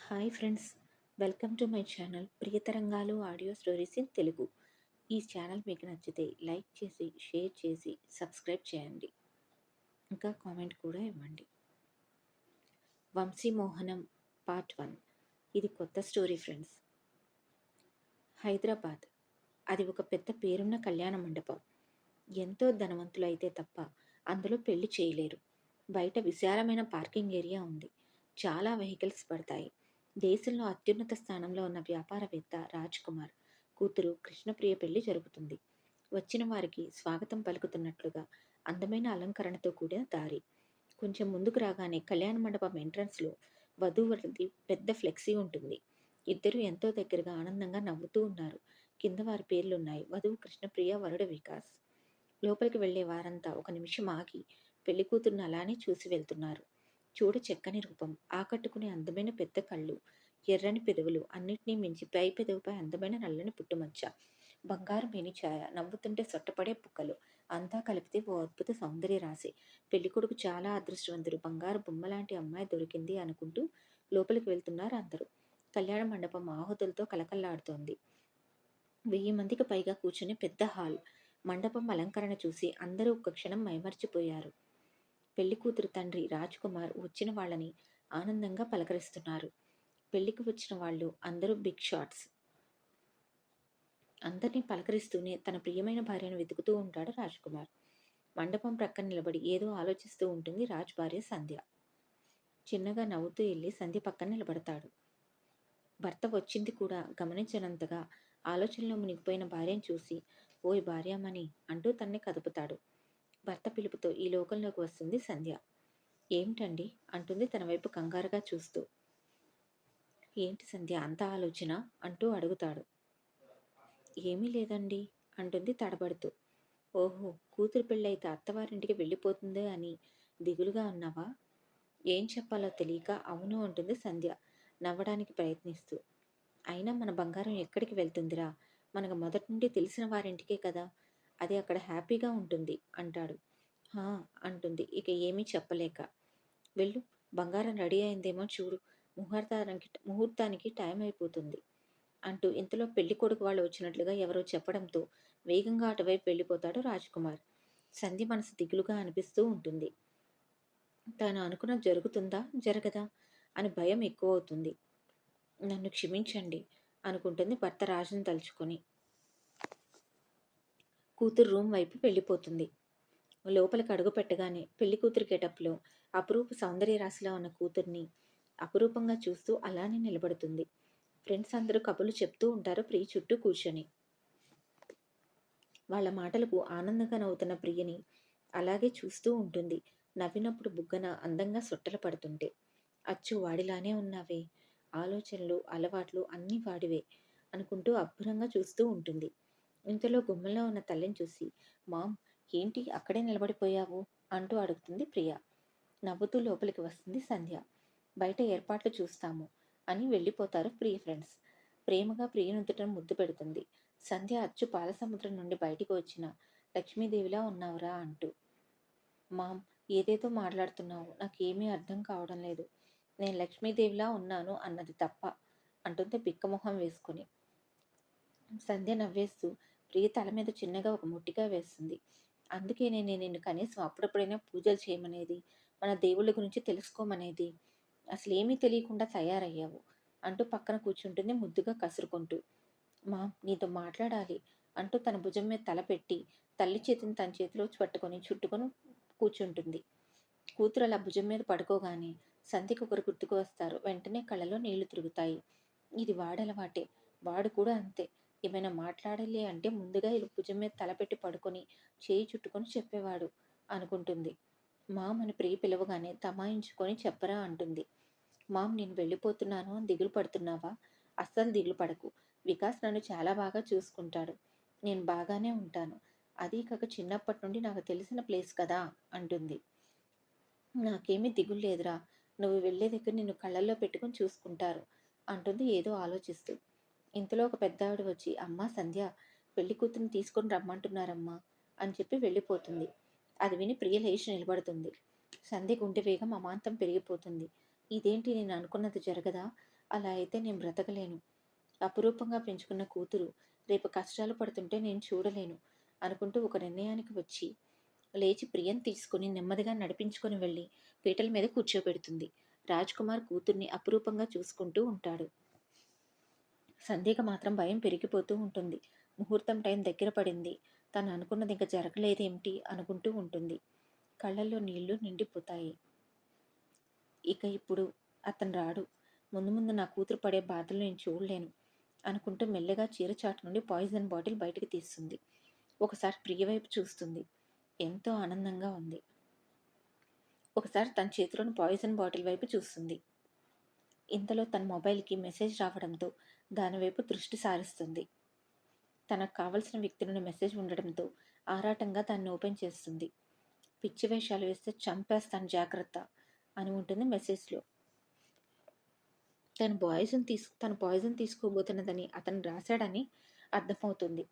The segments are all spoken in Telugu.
Hi friends, welcome to my channel Priyatarangalu audio stories in Telugu. ఈ ఛానల్ మీకు నచ్చితే లైక్ చేసి, షేర్ చేసి, సబ్స్క్రైబ్ చేయండి. ఇంకా కామెంట్ కూడా ఇవ్వండి. వంశీమోహనం పార్ట్ 1. ఇది కొత్త స్టోరీ ఫ్రెండ్స్. హైదరాబాద్. అది ఒక పెద్ద పేరున్న కళ్యాణ మండపం. ఎంతో ధనవంతులైతే తప్ప అందులో పెళ్లి చేయలేరు. బయట విశాలమైన పార్కింగ్ ఏరియా ఉంది. చాలా వెహికల్స్ పడతాయి. దేశంలో అత్యున్నత స్థానంలో ఉన్న వ్యాపారవేత్త రాజ్ కుమార్ కూతురు కృష్ణప్రియ పెళ్లి జరుగుతుంది. వచ్చిన వారికి స్వాగతం పలుకుతున్నట్లుగా అందమైన అలంకరణతో కూడిన దారి. కొంచెం ముందుకు రాగానే కళ్యాణ మండపం ఎంట్రన్స్లో వధూవరులది పెద్ద ఫ్లెక్సీ ఉంటుంది. ఇద్దరు ఎంతో దగ్గరగా ఆనందంగా నవ్వుతూ ఉన్నారు. కింద వారి పేర్లున్నాయి: వధువు కృష్ణప్రియ, వరుడు వికాస్. లోపలికి వెళ్లే వారంతా ఒక నిమిషం ఆగి పెళ్లి కూతురుని అలానే చూసి వెళ్తున్నారు. చూడ చక్కని రూపం, ఆకట్టుకునే అందమైన పెద్ద కళ్ళు, ఎర్రని పెదవులు, అన్నిటినీ మించి పై పెదవుపై అందమైన నల్లని పుట్టుమచ్చ, బంగారు మేని ఛాయ, నవ్వుతుంటే సొట్టపడే పుక్కలు, అంతా కలిపితే ఓ అద్భుత సౌందర్య రాశి. పెళ్లికొడుకు చాలా అదృష్టవంతుడు, బంగారు బొమ్మలాంటి అమ్మాయి దొరికింది అనుకుంటూ లోపలికి వెళ్తున్నారు అందరూ. కళ్యాణ మండపం ఆహుతులతో కలకల్లాడుతోంది. 1000 మందికి పైగా కూర్చునే పెద్ద హాల్. మండపం అలంకరణ చూసి అందరూ ఒక్క క్షణం మైమర్చిపోయారు. పెళ్లి కూతురు తండ్రి రాజ్ కుమార్ వచ్చిన వాళ్ళని ఆనందంగా పలకరిస్తున్నారు. పెళ్లికి వచ్చిన వాళ్ళు అందరూ బిగ్ షాట్స్. అందరినీ పలకరిస్తూనే తన ప్రియమైన భార్యను వెతుకుతూ ఉంటాడు రాజ్ కుమార్. మండపం ప్రక్కన నిలబడి ఏదో ఆలోచిస్తూ ఉంటుంది రాజ్ భార్య సంధ్య. చిన్నగా నవ్వుతూ వెళ్ళి సంధ్య పక్కన నిలబడతాడు. భర్త వచ్చింది కూడా గమనించనంతగా ఆలోచనలో మునిగిపోయిన భార్యను చూసి, ఓయ్ భార్యామణి అంటూ తన్ని కదుపుతాడు. భర్త పిలుపుతో ఈ లోకంలోకి వస్తుంది సంధ్య. ఏమిటండి అంటుంది తన వైపు కంగారుగా చూస్తూ. ఏంటి సంధ్య అంత ఆలోచన అంటూ అడుగుతాడు. ఏమీ లేదండి అంటుంది తడబడుతూ. ఓహో, కూతురు పెళ్ళైతే అత్తవారింటికి వెళ్ళిపోతుందే అని దిగులుగా ఉన్నావా? ఏం చెప్పాలో తెలియక అవును అంటుంది సంధ్య నవ్వడానికి ప్రయత్నిస్తూ. అయినా మన బంగారం ఎక్కడికి వెళ్తుందిరా? మనకు మొదటి నుండి తెలిసిన వారింటికే కదా, అది అక్కడ హ్యాపీగా ఉంటుంది అంటాడు. హా అంటుంది ఇక ఏమీ చెప్పలేక. వెళ్ళు, బంగారం రెడీ అయిందేమో చూడు, ముహూర్తానికి టైం అయిపోతుంది అంటూ ఇంతలో పెళ్లి కొడుకు వాళ్ళు వచ్చినట్లుగా ఎవరో చెప్పడంతో వేగంగా అటువైపు వెళ్ళిపోతాడు రాజ్కుమార్. సంధి మనసు దిగులుగా అనిపిస్తూ ఉంటుంది. తాను అనుకున్నది జరుగుతుందా జరగదా అని భయం ఎక్కువ అవుతుంది. నన్ను క్షమించండి అనుకుంటుంది భర్త రాజును తలుచుకొని. కూతురు రూమ్ వైపు వెళ్ళిపోతుంది. లోపలికి అడుగు పెట్టగానే పెళ్లి కూతురు గెటప్లో అపురూప సౌందర్య రాశిలో ఉన్న కూతుర్ని అపురూపంగా చూస్తూ అలానే నిలబడుతుంది. ఫ్రెండ్స్ అందరూ కబుర్లు చెప్తూ ఉంటారు ప్రియ చుట్టూ కూర్చొని. వాళ్ళ మాటలకు ఆనందంగా నవ్వుతున్న ప్రియని అలాగే చూస్తూ ఉంటుంది. నవ్వినప్పుడు బుగ్గన అందంగా సొట్టలు పడుతుంటే. అచ్చు వాడిలానే ఉన్నావే, ఆలోచనలు అలవాట్లు అన్నీ వాడివే అనుకుంటూ అబ్బురంగా చూస్తూ ఉంటుంది. ఇంతలో గుమ్మంలో ఉన్న తల్లిని చూసి, మామ్ ఏంటి అక్కడే నిలబడిపోయావు అంటూ అడుగుతుంది ప్రియ. నవ్వుతూ లోపలికి వస్తుంది సంధ్య. బయట ఏర్పాట్లు చూస్తాము అని వెళ్ళిపోతారు ప్రియ ఫ్రెండ్స్. ప్రేమగా ప్రియనుదుటను ముద్దు పెడుతుంది. సంధ్య అచ్చు పాలసముద్రం నుండి బయటికి వచ్చిన లక్ష్మీదేవిలా ఉన్నావురా అంటూ. మామ్ ఏదేదో మాట్లాడుతున్నావు, నాకేమీ అర్థం కావడం లేదు. నేను లక్ష్మీదేవిలా ఉన్నాను అన్నది తప్ప అంటుంది బిక్కమొహం వేసుకుని. సంధ్య నవ్వేస్తూ ప్రియ తల మీద చిన్నగా ఒక ముట్టిగా వేస్తుంది. అందుకే నేను నిన్ను కనీసం అప్పుడప్పుడైనా పూజలు చేయమనేది, మన దేవుళ్ళ గురించి తెలుసుకోమనేది. అసలేమీ తెలియకుండా తయారయ్యావు అంటూ పక్కన కూర్చుంటుంది ముద్దుగా కసురుకుంటూ. మా నీతో మాట్లాడాలి అంటూ తన భుజం మీద తల పెట్టి తల్లి చేతిని తన చేతిలో పట్టుకొని చుట్టుకొని కూర్చుంటుంది. కూతురు అలా భుజం మీద పడుకోగానే సంధ్యకు ఒకరు గుర్తుకు వస్తారు. వెంటనే కళ్ళలో నీళ్లు తిరుగుతాయి. ఇది వాడలవాటే, వాడు కూడా అంతే. ఏమైనా మాట్లాడాలి అంటే ముందుగా ఇలా భుజం మీద తలపెట్టి పడుకొని చేయి చుట్టుకొని చెప్పేవాడు అనుకుంటుంది. మామ్ అని ప్రియ పిలవగానే తమాయించుకొని చెప్పరా అంటుంది. మామ్ నేను వెళ్ళిపోతున్నాను అని దిగులు పడుతున్నావా? అస్సలు దిగులు పడకు. వికాస్ నన్ను చాలా బాగా చూసుకుంటాడు. నేను బాగానే ఉంటాను. అదీ కాక చిన్నప్పటి నుండి నాకు తెలిసిన ప్లేస్ కదా అంటుంది. నాకేమీ దిగులు లేదురా, నువ్వు వెళ్లే దగ్గర నిన్ను కళ్ళల్లో పెట్టుకుని చూసుకుంటారు అంటుంది ఏదో ఆలోచిస్తూ. ఇంతలో ఒక పెద్దావిడ వచ్చి, అమ్మా సంధ్య, పెళ్లి కూతురిని తీసుకొని రమ్మంటున్నారమ్మా అని చెప్పి వెళ్ళిపోతుంది. అది విని ప్రియ లేచి నిలబడుతుంది. సంధ్య గుండె వేగం అమాంతం పెరిగిపోతుంది. ఇదేంటి నేను అనుకున్నది జరగదా? అలా అయితే నేను బ్రతకలేను. అపురూపంగా పెంచుకున్న కూతురు రేపు కష్టాలు పడుతుంటే నేను చూడలేను అనుకుంటూ ఒక నిర్ణయానికి వచ్చి లేచి ప్రియం తీసుకుని నెమ్మదిగా నడిపించుకొని వెళ్ళి పీటల మీద కూర్చోబెడుతుంది. కుమార్ కూతుర్ని అపురూపంగా చూసుకుంటూ ఉంటాడు. సంధ్యకు మాత్రం భయం పెరిగిపోతూ ఉంటుంది. ముహూర్తం టైం దగ్గర పడింది. తను అనుకున్నది ఇంక జరగలేదేమిటి అనుకుంటూ ఉంటుంది. కళ్ళల్లో నీళ్లు నిండిపోతాయి. ఇక ఇప్పుడు అతను రాడు. ముందు ముందు నా కూతురు పడే బాధలు నేను చూడలేను అనుకుంటూ మెల్లగా చీరచాటు నుండి పాయిజన్ బాటిల్ బయటికి తీస్తుంది. ఒకసారి ప్రియ వైపు చూస్తుంది. ఎంతో ఆనందంగా ఉంది. ఒకసారి తన చేతిలోని పాయిజన్ బాటిల్ వైపు చూస్తుంది. ఇంతలో తన మొబైల్కి మెసేజ్ రావడంతో దానివైపు దృష్టి సారిస్తుంది. తనకు కావలసిన వ్యక్తి నుండి మెసేజ్ ఉండడంతో ఆరాటంగా దాన్ని ఓపెన్ చేస్తుంది. పిచ్చి వేషాలు వేస్తే చంపేస్తాను జాగ్రత్త అని ఉంటుంది మెసేజ్లో. తను పాయిజన్ తీసుకోబోతున్నదని అతను రాశాడని అర్థమవుతుంది.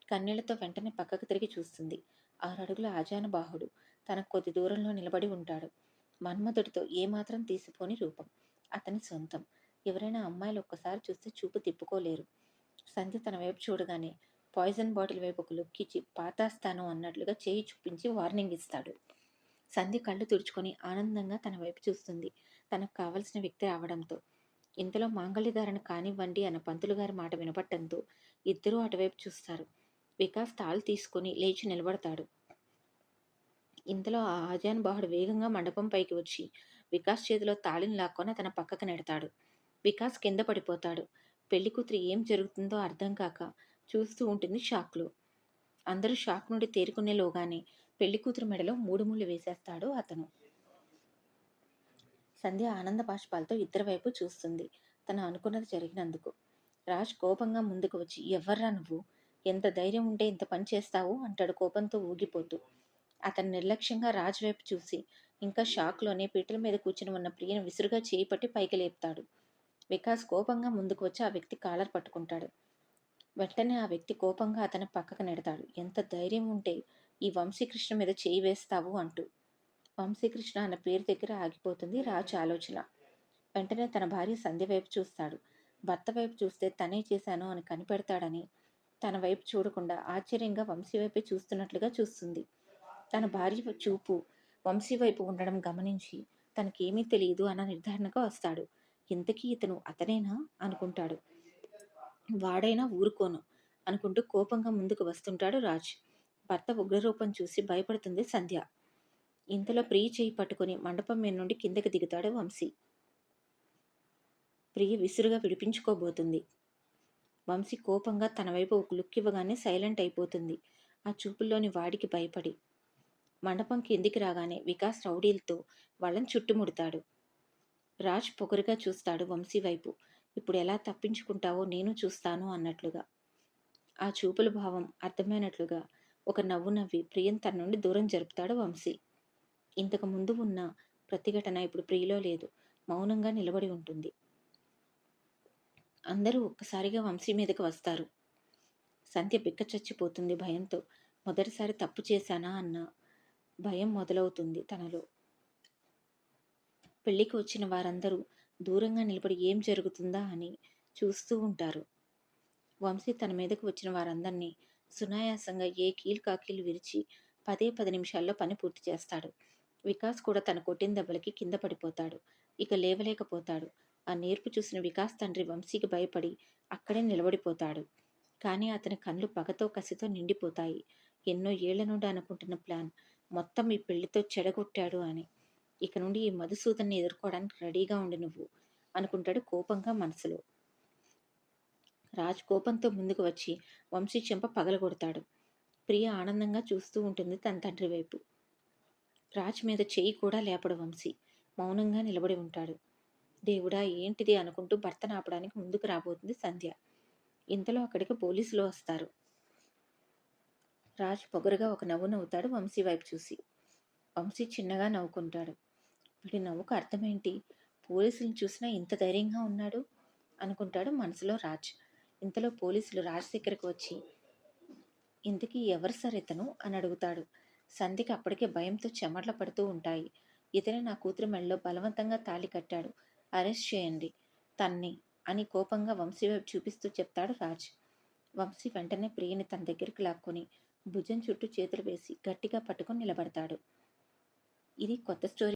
కన్నీళ్లతో వెంటనే పక్కకు తిరిగి చూస్తుంది. 6 అడుగుల ఆజానుబాహుడు తన కొద్ది దూరంలో నిలబడి ఉంటాడు. మన్మధుడితో ఏమాత్రం తీసిపోని రూపం. అతని సొంతం. ఎవరైనా అమ్మాయిలు ఒక్కసారి చూస్తే చూపు తిప్పుకోలేరు. సంధ్య తన వైపు చూడగానే పాయిజన్ బాటిల్ వైపు ఒక లుక్ ఇచ్చి పాతేస్తాను అన్నట్లుగా చేయి చూపించి వార్నింగ్ ఇస్తాడు. సంధ్య కళ్ళు తుడుచుకొని ఆనందంగా తన వైపు చూస్తుంది. తనకు కావలసిన వ్యక్తి రావడంతో. ఇంతలో మాంగళ్యధారణ కానివ్వండి అన్న పంతులు గారి మాట వినపట్టంతో ఇద్దరూ అటువైపు చూస్తారు. వికాస్ తాళి తీసుకుని లేచి నిలబడతాడు. ఇంతలో ఆ ఆజానుబాహుడు వేగంగా మండపం పైకి వచ్చి వికాస్ చేతిలో తాళిని లాక్కొని తన పక్కకు నెడతాడు. వికాస్ కింద పడిపోతాడు. పెళ్లి కూతురు ఏం జరుగుతుందో అర్థం కాక చూస్తూ ఉంటుంది షాక్లో. అందరూ షాక్ నుండి తేరుకునేలోగానే పెళ్లి కూతురు మెడలో 3 ముళ్ళు వేసేస్తాడు అతను. సంధ్య ఆనంద బాష్పాలతో ఇద్దరి వైపు చూస్తుంది. తను అనుకున్నది జరిగినందుకు. రాజ్ కోపంగా ముందుకు వచ్చి ఎవర్రా నువ్వు? ఎంత ధైర్యం ఉంటే ఇంత పని చేస్తావు అంటాడు కోపంతో ఊగిపోతూ. అతను నిర్లక్ష్యంగా రాజ్ వైపు చూసి ఇంకా షాక్లోనే పీటల మీద కూర్చుని ఉన్న ప్రియను విసురుగా చేయి పట్టి పైకి లేపుతాడు. వికాస్ కోపంగా ముందుకు వచ్చి ఆ వ్యక్తి కాలర్ పట్టుకుంటాడు. వెంటనే ఆ వ్యక్తి కోపంగా అతని పక్కకు నెడతాడు. ఎంత ధైర్యం ఉంటే ఈ వంశీకృష్ణ మీద చేయి వేస్తావు అంటూ. వంశీకృష్ణ అన్న పేరు దగ్గర ఆగిపోతుంది రాజ్ ఆలోచన. వెంటనే తన భార్య సంధ్య వైపు చూస్తాడు. భర్త వైపు చూస్తే తనే చేశాను అని కనిపెడతాడని తన వైపు చూడకుండా ఆశ్చర్యంగా వంశీ వైపే చూస్తున్నట్లుగా చూస్తుంది. తన భార్య చూపు వంశీ వైపు ఉండడం గమనించి తనకేమీ తెలియదు అన్న నిర్ధారణకు వస్తాడు. ఇంతకీ ఇతను అతనేనా అనుకుంటాడు. వాడైనా ఊరుకోను అనుకుంటూ కోపంగా ముందుకు వస్తుంటాడు రాజ్. భర్త ఉగ్రరూపం చూసి భయపడుతుంది సంధ్య. ఇంతలో ప్రియ చేయి పట్టుకుని మండపం మీద నుండి కిందకి దిగుతాడు వంశీ. ప్రియ విసురుగా విడిపించుకోబోతుంది. వంశీ కోపంగా తన వైపు ఒక లుక్ ఇవ్వగానే సైలెంట్ అయిపోతుంది. ఆ చూపుల్లోని వాడికి భయపడి. మండపం కిందికి రాగానే వికాస్ రౌడీలతో వాళ్ళని చుట్టుముడతాడు. రాజ్ పొగరుగా చూస్తాడు వంశీ వైపు. ఇప్పుడు ఎలా తప్పించుకుంటావో నేను చూస్తాను అన్నట్లుగా. ఆ చూపుల భావం అర్థమైనట్లుగా ఒక నవ్వు నవ్వి ప్రియం తన నుండి దూరం జరుపుతాడు వంశీ. ఇంతకు ముందు ఉన్న ప్రతిఘటన ఇప్పుడు ప్రియలో లేదు. మౌనంగా నిలబడి ఉంటుంది. అందరూ ఒక్కసారిగా వంశీ మీదకి వస్తారు. సంధ్య బిక్క చచ్చిపోతుంది భయంతో. మొదటిసారి తప్పు చేశానా అన్న భయం మొదలవుతుంది తనలో. పెళ్లికి వచ్చిన వారందరూ దూరంగా నిలబడి ఏం జరుగుతుందా అని చూస్తూ ఉంటారు. వంశీ తన మీదకు వచ్చిన వారందరినీ సునాయాసంగా ఏ కీలు కాకీలు విరిచి 10 నిమిషాల్లో పని పూర్తి చేస్తాడు. వికాస్ కూడా తన కొట్టిన దెబ్బలకి కింద పడిపోతాడు. ఇక లేవలేకపోతాడు. ఆ నేర్పు చూసిన వికాస్ తండ్రి వంశీకి భయపడి అక్కడే నిలబడిపోతాడు. కానీ అతని కళ్ళు పగతో కసితో నిండిపోతాయి. ఎన్నో ఏళ్ల నుండి అనుకుంటున్న ప్లాన్ మొత్తం ఈ పెళ్లితో చెడగొట్టాడు అని. ఇక నుండి ఈ మధుసూదన్ని ఎదుర్కోవడానికి రెడీగా ఉండి నువ్వు అనుకుంటాడు కోపంగా మనసులో. రాజ్ కోపంతో ముందుకు వచ్చి వంశీ చెంప పగలగొడతాడు. ప్రియ ఆనందంగా చూస్తూ ఉంటుంది తన తండ్రి వైపు. రాజ్ మీద చేయి కూడా లేపడు వంశీ. మౌనంగా నిలబడి ఉంటాడు. దేవుడా ఏంటిది అనుకుంటూ భర్తను ఆపడానికి ముందుకు రాబోతుంది సంధ్య. ఇంతలో అక్కడికి పోలీసులు వస్తారు. రాజ్ పొగరుగా ఒక నవ్వు నవ్వుతాడు వంశీ వైపు చూసి. వంశీ చిన్నగా నవ్వుకుంటాడు. వీడి నవ్వుకు అర్థమేంటి? పోలీసులను చూసినా ఇంత ధైర్యంగా ఉన్నాడు అనుకుంటాడు మనసులో రాజ్. ఇంతలో పోలీసులు రాజ్ దగ్గరకు వచ్చి ఇంతకీ ఎవరు సార్ ఇతను అని అడుగుతాడు. సంధ్యకి అప్పటికే భయంతో చెమటలు పడుతూ ఉంటాయి. ఇతనే నా కూతురు మెడలో బలవంతంగా తాళి కట్టాడు. అరెస్ట్ చేయండి తన్ని అని కోపంగా వంశీ వైపు చూపిస్తూ చెప్తాడు రాజ్. వంశీ వెంటనే ప్రియని తన దగ్గరికి లాక్కొని భుజం చుట్టూ చేతులు వేసి గట్టిగా పట్టుకొని నిలబడతాడు. ఇది కొత్త స్టోరీ.